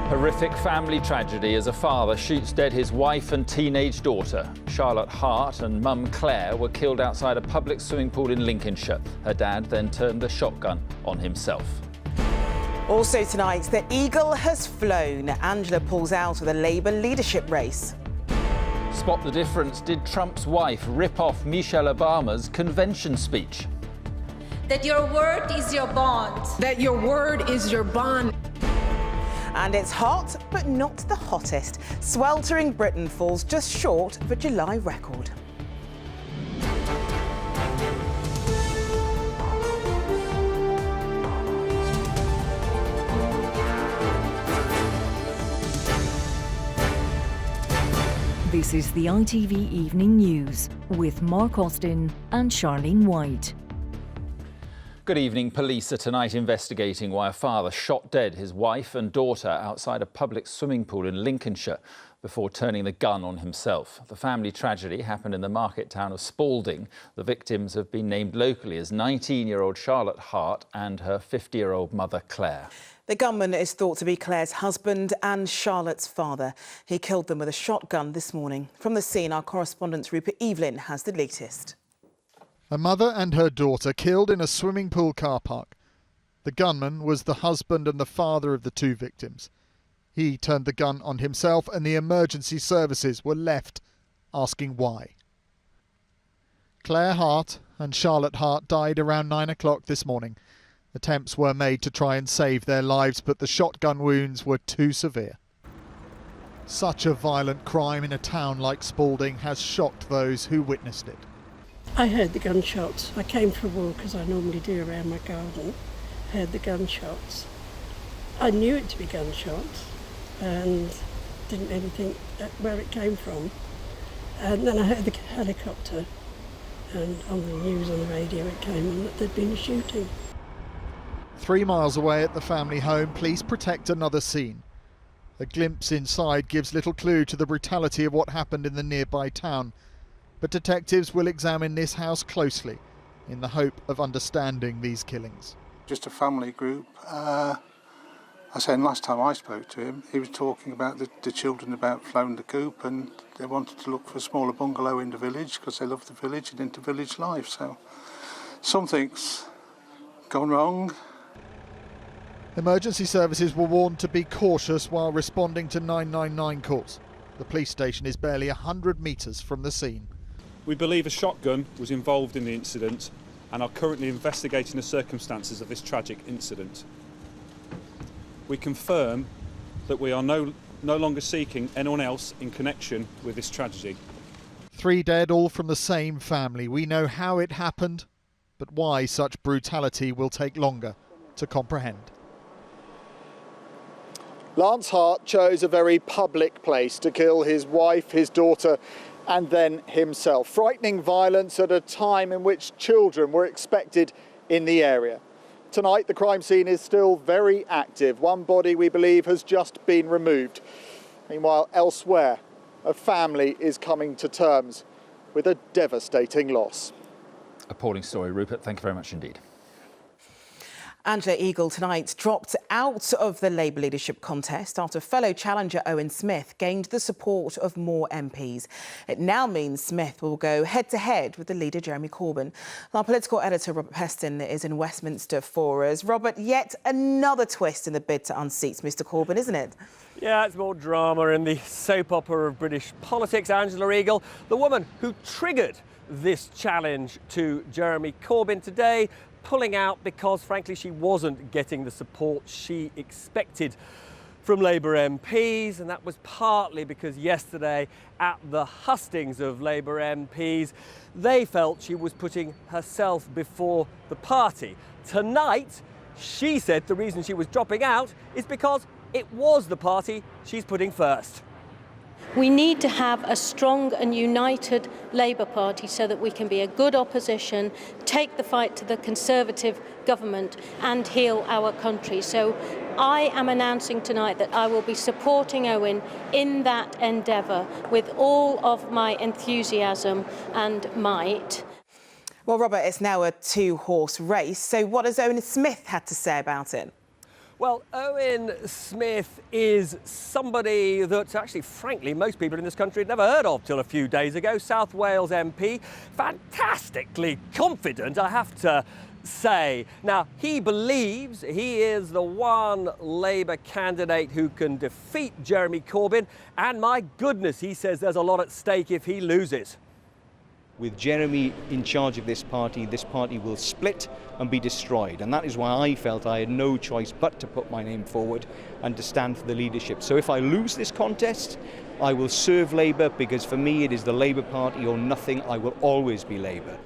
Horrific family tragedy as a father shoots dead his wife and teenage daughter. Charlotte Hart and mum Claire were killed outside a public swimming pool in Lincolnshire. Her dad then turned the shotgun on himself. Also tonight, the Eagle has flown. Angela pulls out of the Labour leadership race. Spot the difference. Did Trump's wife rip off Michelle Obama's convention speech? That your word is your bond. That your word is your bond. And it's hot, but not the hottest. Sweltering Britain falls just short of a July record. This is the ITV Evening News with Mark Austin and Charlene White. Good evening. Police are tonight investigating why a father shot dead his wife and daughter outside a public swimming pool in Lincolnshire before turning the gun on himself. The family tragedy happened in the market town of Spalding. The victims have been named locally as 19-year-old Charlotte Hart and her 50-year-old mother Claire. The gunman is thought to be Claire's husband and Charlotte's father. He killed them with a shotgun this morning. From the scene, our correspondent Rupert Evelyn has the latest. A mother and her daughter killed in a swimming pool car park. The gunman was the husband and the father of the two victims. He turned the gun on himself and the emergency services were left asking why. Claire Hart and Charlotte Hart died around 9 o'clock this morning. Attempts were made to try and save their lives, but the shotgun wounds were too severe. Such a violent crime in a town like Spalding has shocked those who witnessed it. I heard the gunshots. I came for a walk, as I normally do around my garden. Heard the gunshots. I knew it to be gunshots and didn't really think where it came from. And then I heard the helicopter, and on the news on the radio it came on that there'd been a shooting. 3 miles away at the family home, police protect another scene. A glimpse inside gives little clue to the brutality of what happened in the nearby town. But detectives will examine this house closely in the hope of understanding these killings. Just a family group. I said last time I spoke to him, he was talking about the children about flown the coop and they wanted to look for a smaller bungalow in the village because they love the village and into village life. So something's gone wrong. Emergency services were warned to be cautious while responding to 999 calls. The police station is barely 100 metres from the scene. We believe a shotgun was involved in the incident and are currently investigating the circumstances of this tragic incident. We confirm that we are no longer seeking anyone else in connection with this tragedy. 3 dead, all from the same family. We know how it happened, but why such brutality will take longer to comprehend. Lance Hart chose a very public place to kill his wife, his daughter, and then himself. Frightening violence at a time in which children were expected in the area. Tonight, the crime scene is still very active. One body, we believe, has just been removed. Meanwhile, elsewhere, a family is coming to terms with a devastating loss. Appalling story, Rupert. Thank you very much indeed. Angela Eagle tonight dropped out of the Labour leadership contest after fellow challenger Owen Smith gained the support of more MPs. It now means Smith will go head-to-head with the leader Jeremy Corbyn. Our political editor Robert Peston is in Westminster for us. Robert, yet another twist in the bid to unseat Mr Corbyn, isn't it? Yeah, it's more drama in the soap opera of British politics. Angela Eagle, the woman who triggered this challenge to Jeremy Corbyn today, pulling out because, frankly, she wasn't getting the support she expected from Labour MPs, and that was partly because yesterday at the hustings of Labour MPs, they felt she was putting herself before the party. Tonight, she said the reason she was dropping out is because it was the party she's putting first. We need to have a strong and united Labour Party so that we can be a good opposition, take the fight to the Conservative government and heal our country. So I am announcing tonight that I will be supporting Owen in that endeavour with all of my enthusiasm and might. Well, Robert, it's now a two-horse race. So what has Owen Smith had to say about it? Well, Owen Smith is somebody that actually, frankly, most people in this country had never heard of till a few days ago. South Wales MP, fantastically confident, I have to say. Now, he believes he is the one Labour candidate who can defeat Jeremy Corbyn, and my goodness, he says there's a lot at stake if he loses. With Jeremy in charge of this party will split and be destroyed. And that is why I felt I had no choice but to put my name forward and to stand for the leadership. So if I lose this contest, I will serve Labour, because for me it is the Labour Party or nothing. I will always be Labour.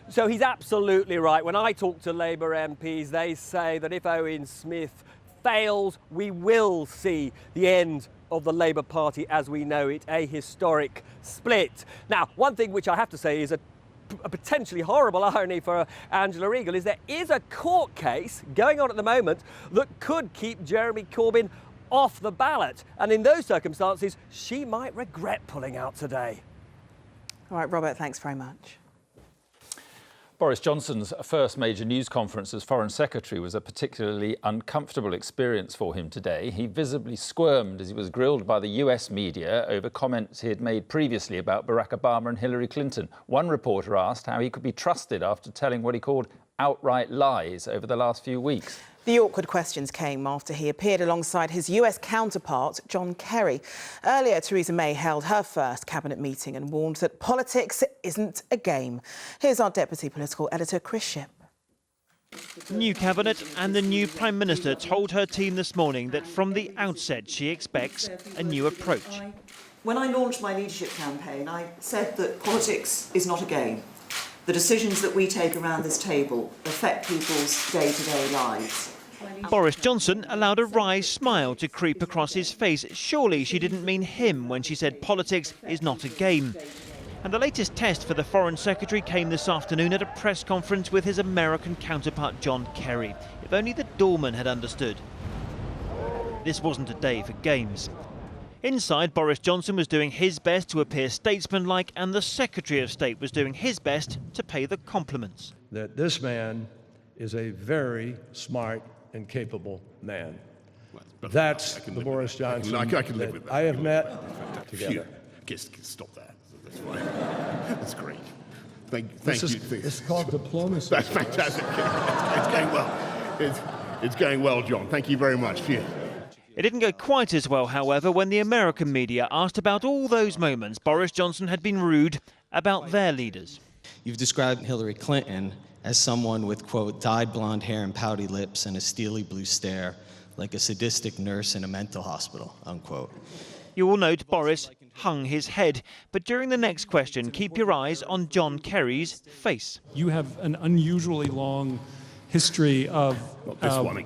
So he's absolutely right. When I talk to Labour MPs, they say that if Owen Smith fails, we will see the end of the Labour Party as we know it, a historic split. Now, one thing which I have to say is a potentially horrible irony for Angela Eagle is there is a court case going on at the moment that could keep Jeremy Corbyn off the ballot. And in those circumstances, she might regret pulling out today. All right, Robert, thanks very much. Boris Johnson's first major news conference as Foreign Secretary was a particularly uncomfortable experience for him today. He visibly squirmed as he was grilled by the US media over comments he had made previously about Barack Obama and Hillary Clinton. One reporter asked how he could be trusted after telling what he called outright lies over the last few weeks. The awkward questions came after he appeared alongside his US counterpart, John Kerry. Earlier, Theresa May held her first cabinet meeting and warned that politics isn't a game. Here's our deputy political editor, Chris Shipp. New cabinet and the new Prime Minister told her team this morning that from the outset she expects a new approach. When I launched my leadership campaign, I said that politics is not a game. The decisions that we take around this table affect people's day-to-day lives. Boris Johnson allowed a wry smile to creep across his face. Surely she didn't mean him when she said politics is not a game. And the latest test for the Foreign Secretary came this afternoon at a press conference with his American counterpart John Kerry. If only the doorman had understood. This wasn't a day for games. Inside, Boris Johnson was doing his best to appear statesmanlike, and the Secretary of State was doing his best to pay the compliments. That this man is a very smart and capable man. That's the Boris Johnson I can live with that. I have met together. Stop that. That's fine. That's great. Thank you. It's called diplomacy. That's fantastic. It's going well. It's going well, John. Thank you very much. Cheers. It didn't go quite as well, however, when the American media asked about all those moments Boris Johnson had been rude about their leaders. You've described Hillary Clinton as someone with, quote, dyed blonde hair and pouty lips and a steely blue stare, like a sadistic nurse in a mental hospital, unquote. You will note Boris hung his head, but during the next question, keep your eyes on John Kerry's face. You have an unusually long history of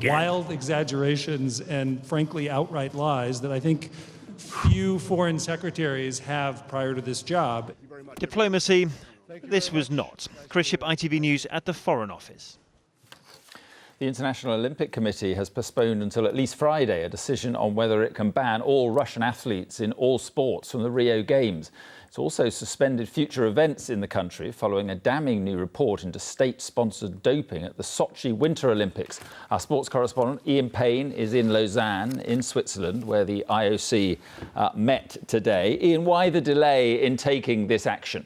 wild exaggerations and, frankly, outright lies that I think few foreign secretaries have prior to this job. Diplomacy, this was not. Chris Shipp, ITV News at the Foreign Office. The International Olympic Committee has postponed until at least Friday a decision on whether it can ban all Russian athletes in all sports from the Rio Games. It's also suspended future events in the country following a damning new report into state-sponsored doping at the Sochi Winter Olympics. Our sports correspondent Ian Payne is in Lausanne in Switzerland, where the IOC met today. Ian, why the delay in taking this action?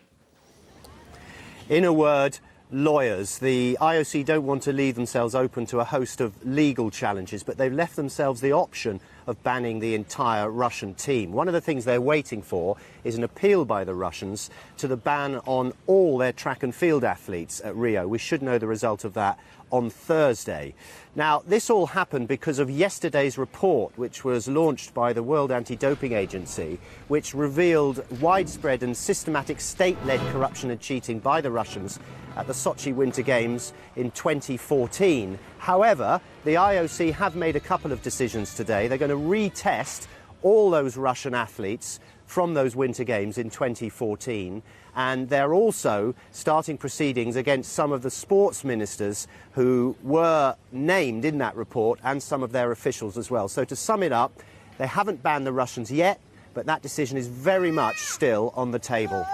In a word, lawyers. The IOC don't want to leave themselves open to a host of legal challenges, but they've left themselves the option of banning the entire Russian team. One of the things they're waiting for is an appeal by the Russians to the ban on all their track and field athletes at Rio. We should know the result of that on Thursday. Now, this all happened because of yesterday's report, which was launched by the World Anti-Doping Agency, which revealed widespread and systematic state-led corruption and cheating by the Russians at the Sochi Winter Games in 2014. However, the IOC have made a couple of decisions today. They're going to retest all those Russian athletes from those Winter Games in 2014. And they're also starting proceedings against some of the sports ministers who were named in that report and some of their officials as well. So to sum it up, they haven't banned the Russians yet, but that decision is very much still on the table.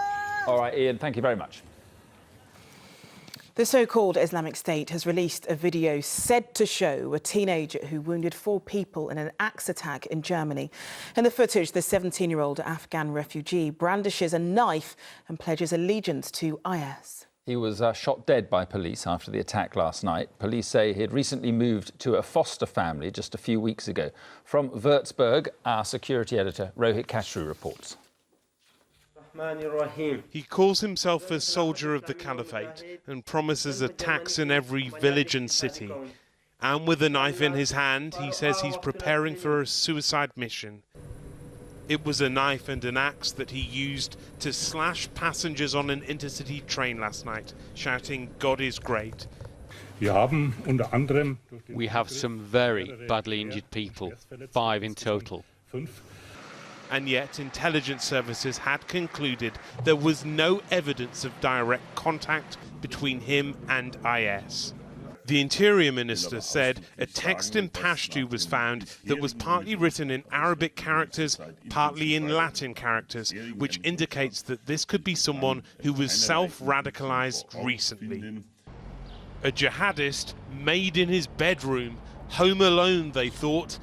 All right, Ian, thank you very much. The so-called Islamic State has released a video said to show a teenager who wounded 4 people in an axe attack in Germany. In the footage, the 17-year-old Afghan refugee brandishes a knife and pledges allegiance to IS. He was shot dead by police after the attack last night. Police say he had recently moved to a foster family just a few weeks ago. From Würzburg, our security editor Rohit Kashru reports. He calls himself a soldier of the caliphate and promises attacks in every village and city. And with a knife in his hand, he says he's preparing for a suicide mission. It was a knife and an axe that he used to slash passengers on an intercity train last night, shouting, "God is great." We have some very badly injured people, 5 in total. And yet intelligence services had concluded there was no evidence of direct contact between him and IS. The Interior Minister said a text in Pashto was found that was partly written in Arabic characters, partly in Latin characters, which indicates that this could be someone who was self-radicalized recently. A jihadist made in his bedroom, home alone, they thought.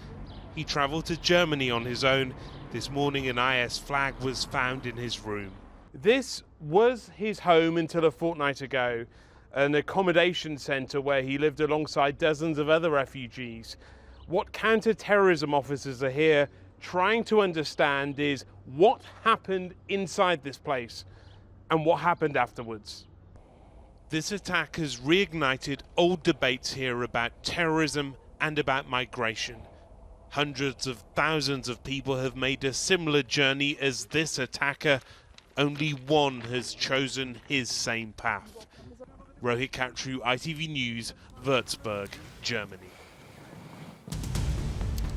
He travelled to Germany on his own. This morning an IS flag was found in his room. This was his home until a fortnight ago, an accommodation centre where he lived alongside dozens of other refugees. What counter-terrorism officers are here trying to understand is what happened inside this place and what happened afterwards. This attack has reignited old debates here about terrorism and about migration. Hundreds of thousands of people have made a similar journey as this attacker. Only one has chosen his same path. Rohit Kashru, ITV News, Würzburg, Germany.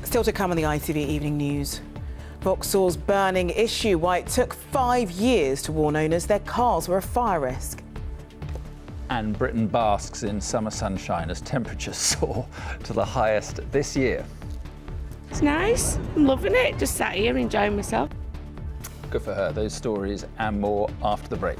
Still to come on the ITV Evening News. Vauxhall's burning issue, why it took 5 years to warn owners their cars were a fire risk. And Britain basks in summer sunshine as temperatures soar to the highest this year. It's nice. I'm loving it. Just sat here enjoying myself. Good for her. Those stories and more after the break.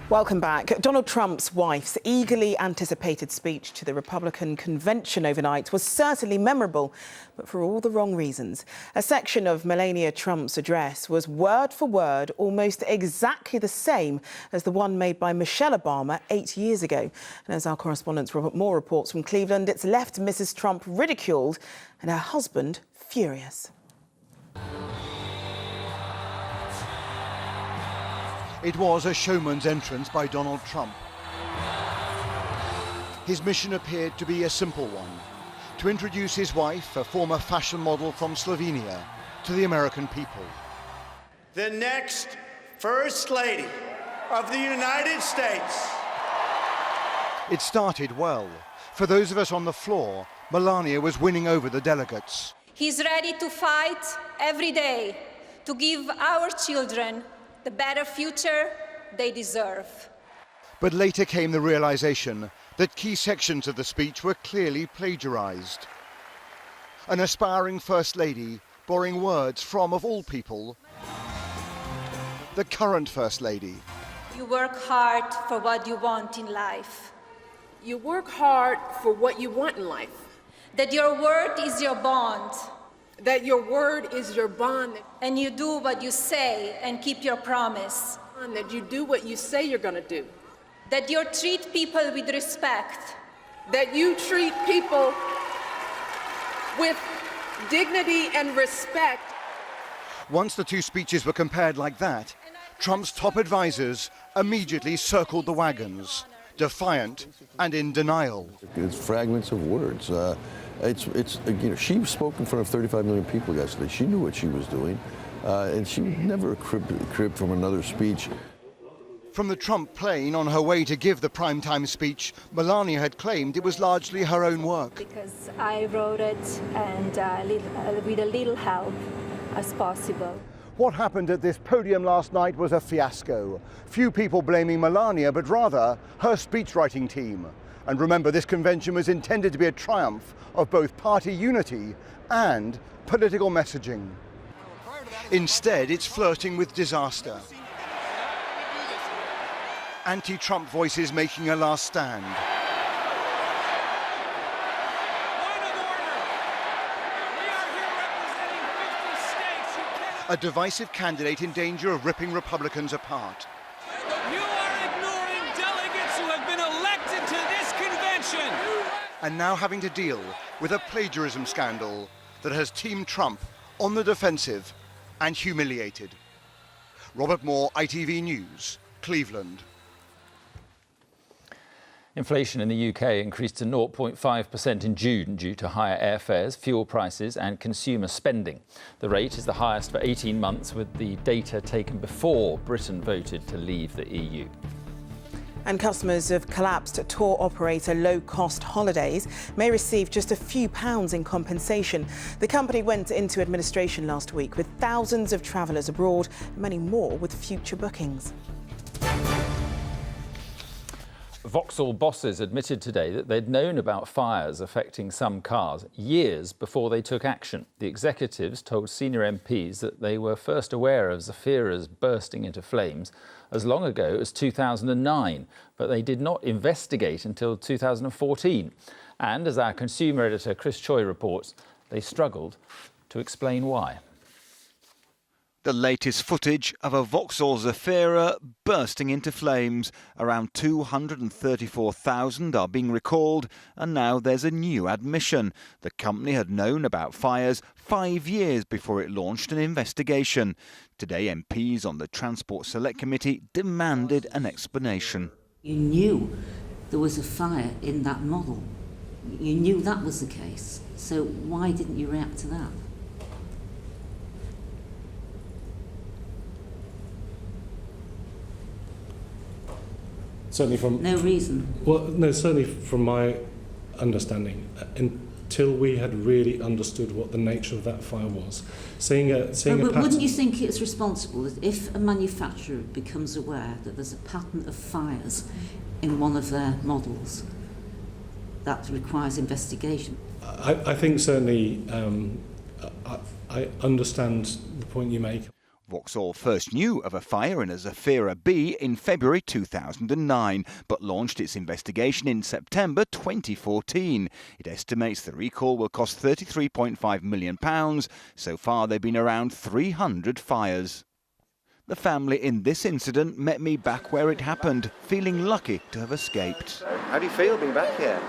Welcome back. Donald Trump's wife's eagerly anticipated speech to the Republican convention overnight was certainly memorable, but for all the wrong reasons. A section of Melania Trump's address was word for word almost exactly the same as the one made by Michelle Obama 8 years ago. And as our correspondent Robert Moore reports from Cleveland, it's left Mrs. Trump ridiculed and her husband furious. It was a showman's entrance by Donald Trump. His mission appeared to be a simple one: to introduce his wife, a former fashion model from Slovenia, to the American people. The next First Lady of the United States. It started well. For those of us on the floor, Melania was winning over the delegates. He's ready to fight every day to give our children the better future they deserve. But later came the realization that key sections of the speech were clearly plagiarized. An aspiring First Lady borrowing words from, of all people, the current First Lady. You work hard for what you want in life. You work hard for what you want in life. That your word is your bond. That your word is your bond. And you do what you say and keep your promise. And that you do what you say you're going to do. That you treat people with respect. That you treat people with dignity and respect. Once the two speeches were compared like that, Trump's top advisors immediately circled the wagons, defiant and in denial. It's fragments of words. She spoke in front of 35 million people yesterday. She knew what she was doing, and she never cribbed from another speech. From the Trump plane on her way to give the primetime speech, Melania had claimed it was largely her own work. Because I wrote it and with a little help as possible. What happened at this podium last night was a fiasco. Few people blaming Melania, but rather her speechwriting team. And remember, this convention was intended to be a triumph of both party unity and political messaging. Instead, it's flirting with disaster. Anti-Trump voices making a last stand. A divisive candidate in danger of ripping Republicans apart. You are ignoring delegates who have been elected to this convention. And now having to deal with a plagiarism scandal that has Team Trump on the defensive and humiliated. Robert Moore, ITV News, Cleveland. Inflation in the UK increased to 0.5% in June due to higher airfares, fuel prices and consumer spending. The rate is the highest for 18 months, with the data taken before Britain voted to leave the EU. And customers of collapsed tour operator Low Cost Holidays may receive just a few pounds in compensation. The company went into administration last week with thousands of travellers abroad, many more with future bookings. Vauxhall bosses admitted today that they'd known about fires affecting some cars years before they took action. The executives told senior MPs that they were first aware of Zafira's bursting into flames as long ago as 2009, but they did not investigate until 2014. And as our consumer editor Chris Choi reports, they struggled to explain why. The latest footage of a Vauxhall Zafira bursting into flames. Around 234,000 are being recalled, and now there's a new admission. The company had known about fires 5 years before it launched an investigation. Today, MPs on the Transport Select Committee demanded an explanation. You knew there was a fire in that model. You knew that was the case. So why didn't you react to that? Certainly from no reason. Well, no, certainly from my understanding, until we had really understood what the nature of that fire was. Wouldn't you think it's responsible that if a manufacturer becomes aware that there's a pattern of fires in one of their models, that requires investigation? I think certainly I understand the point you make. Vauxhall first knew of a fire in a Zafira B in February 2009, but launched its investigation in September 2014. It estimates the recall will cost £33.5 million. So far, there have been around 300 fires. The family in this incident met me back where it happened, feeling lucky to have escaped. How do you feel being back here?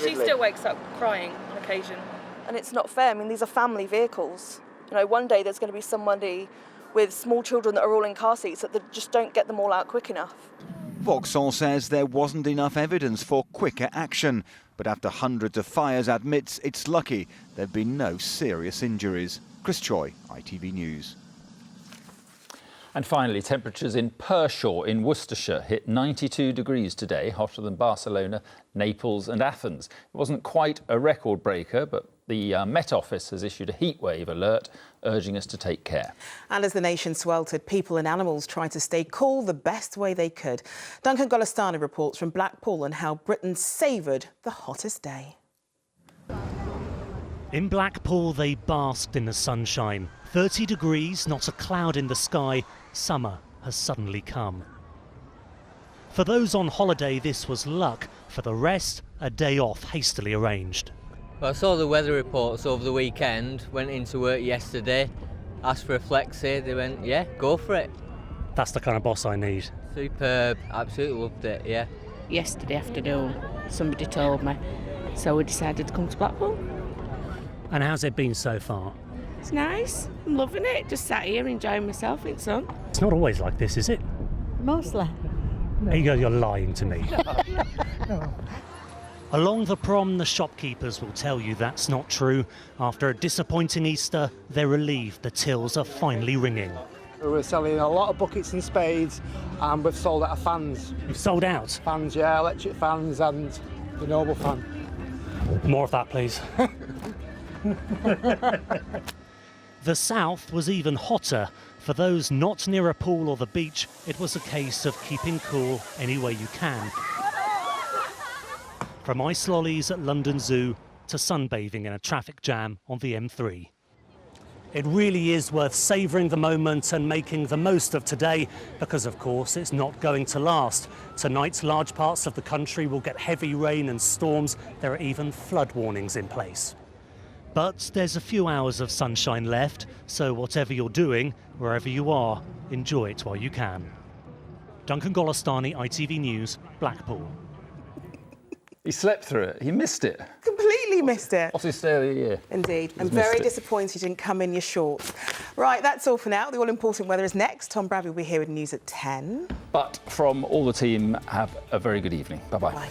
She still wakes up crying on occasion. And it's not fair. I mean, these are family vehicles. You know, one day there's going to be somebody with small children that are all in car seats that they just don't get them all out quick enough. Vauxhall says there wasn't enough evidence for quicker action, but after hundreds of fires admits it's lucky there have been no serious injuries. Chris Choi, ITV News. And finally, temperatures in Pershore in Worcestershire hit 92 degrees today, hotter than Barcelona, Naples and Athens. It wasn't quite a record breaker, but the Met Office has issued a heatwave alert, urging us to take care. And as the nation sweltered, people and animals tried to stay cool the best way they could. Duncan Golestani reports from Blackpool on how Britain savoured the hottest day. In Blackpool, they basked in the sunshine. 30 degrees, not a cloud in the sky. Summer has suddenly come. For those on holiday, this was luck. For the rest, a day off hastily arranged. Well, I saw the weather reports over the weekend, went into work yesterday, asked for a flexi, they went, yeah, go for it. That's the kind of boss I need. Superb, absolutely loved it, yeah. Yesterday afternoon, somebody told me, so we decided to come to Blackpool. And how's it been so far? It's nice, I'm loving it, just sat here enjoying myself in the sun. It's not always like this, is it? Mostly. There you go, you're lying to me. No. Along the prom, the shopkeepers will tell you that's not true. After a disappointing Easter, they're relieved the tills are finally ringing. We're selling a lot of buckets and spades, and we've sold out of fans. You've sold out? Fans, yeah, electric fans and the Noble fan. More of that, please. The south was even hotter. For those not near a pool or the beach, it was a case of keeping cool any way you can. From ice lollies at London Zoo to sunbathing in a traffic jam on the M3. It really is worth savouring the moment and making the most of today because, of course, it's not going to last. Tonight, large parts of the country will get heavy rain and storms. There are even flood warnings in place. But there's a few hours of sunshine left, so whatever you're doing, wherever you are, enjoy it while you can. Duncan Golostani, ITV News, Blackpool. He slept through it. He missed it. Completely missed it. Hottest day of the year. Indeed. I'm very disappointed you didn't come in your shorts. Right, that's all for now. The all-important weather is next. Tom Bradley will be here with news at 10. But from all the team, have a very good evening. Bye-bye. Bye.